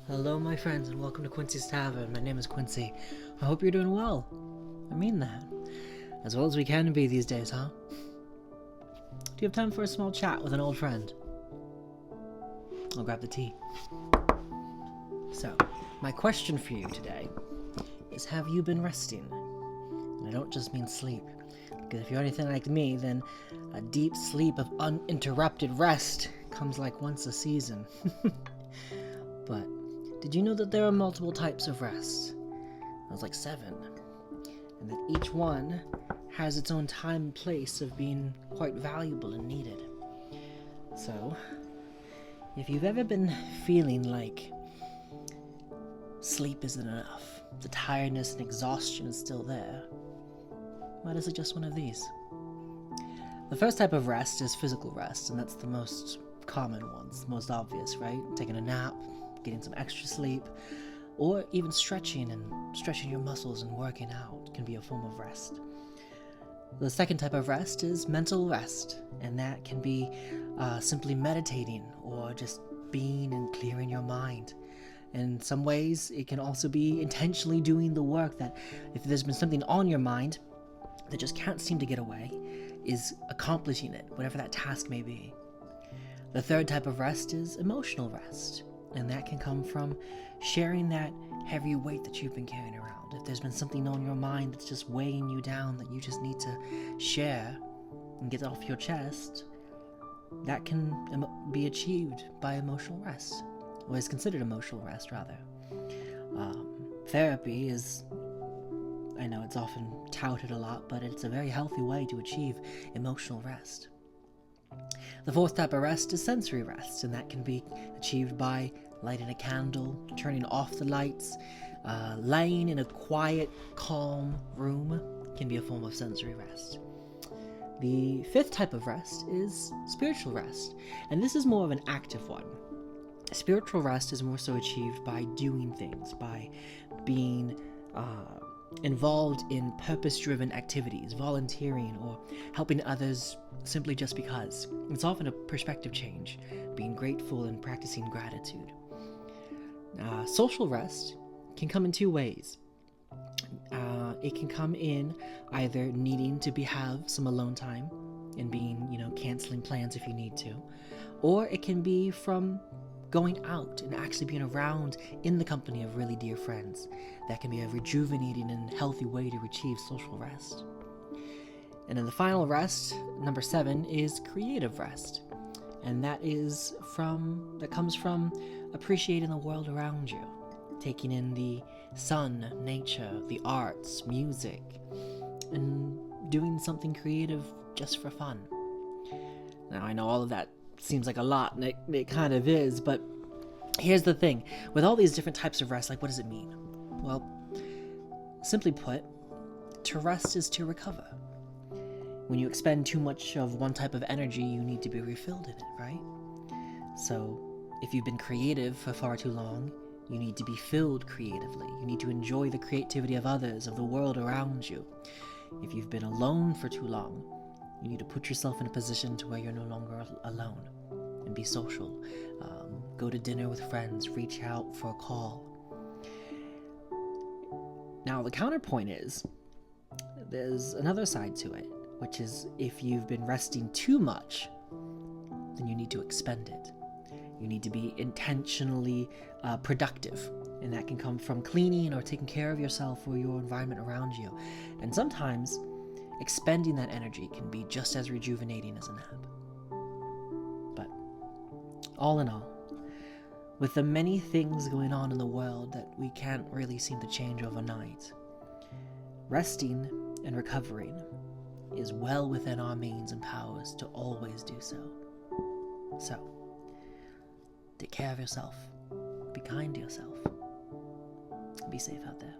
Hello, my friends, and welcome to Quincy's Tavern. My name is Quincy. I hope you're doing well. I mean that. As well as we can be these days, huh? Do you have time for a small chat with an old friend? I'll grab the tea. So, my question for you today is, have you been resting? And I don't just mean sleep. Because if you're anything like me, then a deep sleep of uninterrupted rest comes like once a season. But did you know that there are multiple types of rest? There's like 7. And that each one has its own time and place of being quite valuable and needed. So, if you've ever been feeling like sleep isn't enough, the tiredness and exhaustion is still there, why does it just one of these? The first type of rest is physical rest, and that's the most common one, it's the most obvious, right? Taking a nap, getting some extra sleep, or even stretching your muscles and working out can be a form of rest. The second type of rest is mental rest, and that can be simply meditating or just being and clearing your mind. In some ways, it can also be intentionally doing the work that, if there's been something on your mind that just can't seem to get away, is accomplishing it, whatever that task may be. The third type of rest is emotional rest, and that can come from sharing that heavy weight that you've been carrying around. If there's been something on your mind that's just weighing you down that you just need to share and get off your chest, that can be achieved by emotional rest, or is considered emotional rest, rather. Therapy is, I know it's often touted a lot, but it's a very healthy way to achieve emotional rest. The fourth type of rest is sensory rest, and that can be achieved by lighting a candle, turning off the lights, laying in a quiet, calm room can be a form of sensory rest. The fifth type of rest is spiritual rest, and this is more of an active one. Spiritual rest is more so achieved by doing things, by being involved in purpose-driven activities, volunteering, or helping others simply just because. It's often a perspective change, being grateful and practicing gratitude. Social rest can come in 2 ways. It can come in either needing to have some alone time and being, canceling plans if you need to, or it can be from going out and actually being around in the company of really dear friends. That can be a rejuvenating and healthy way to achieve social rest. And then the final rest, number 7, is creative rest. And that comes from appreciating the world around you, taking in the sun, nature, the arts, music, and doing something creative just for fun. Now, I know all of that seems like a lot, and it kind of is, but here's the thing. With all these different types of rest, what does it mean? Well, simply put, to rest is to recover. When you expend too much of one type of energy, you need to be refilled in it, right? So, if you've been creative for far too long, you need to be filled creatively. You need to enjoy the creativity of others, of the world around you. If you've been alone for too long, you need to put yourself in a position to where you're no longer alone and be social. Go to dinner with friends, reach out for a call. Now, the counterpoint is, there's another side to it, which is if you've been resting too much, then you need to expend it. You need to be intentionally productive, and that can come from cleaning or taking care of yourself or your environment around you. And sometimes, expending that energy can be just as rejuvenating as a nap. But all in all, with the many things going on in the world that we can't really seem to change overnight, resting and recovering is well within our means and powers to always do so. So, take care of yourself, be kind to yourself, and be safe out there.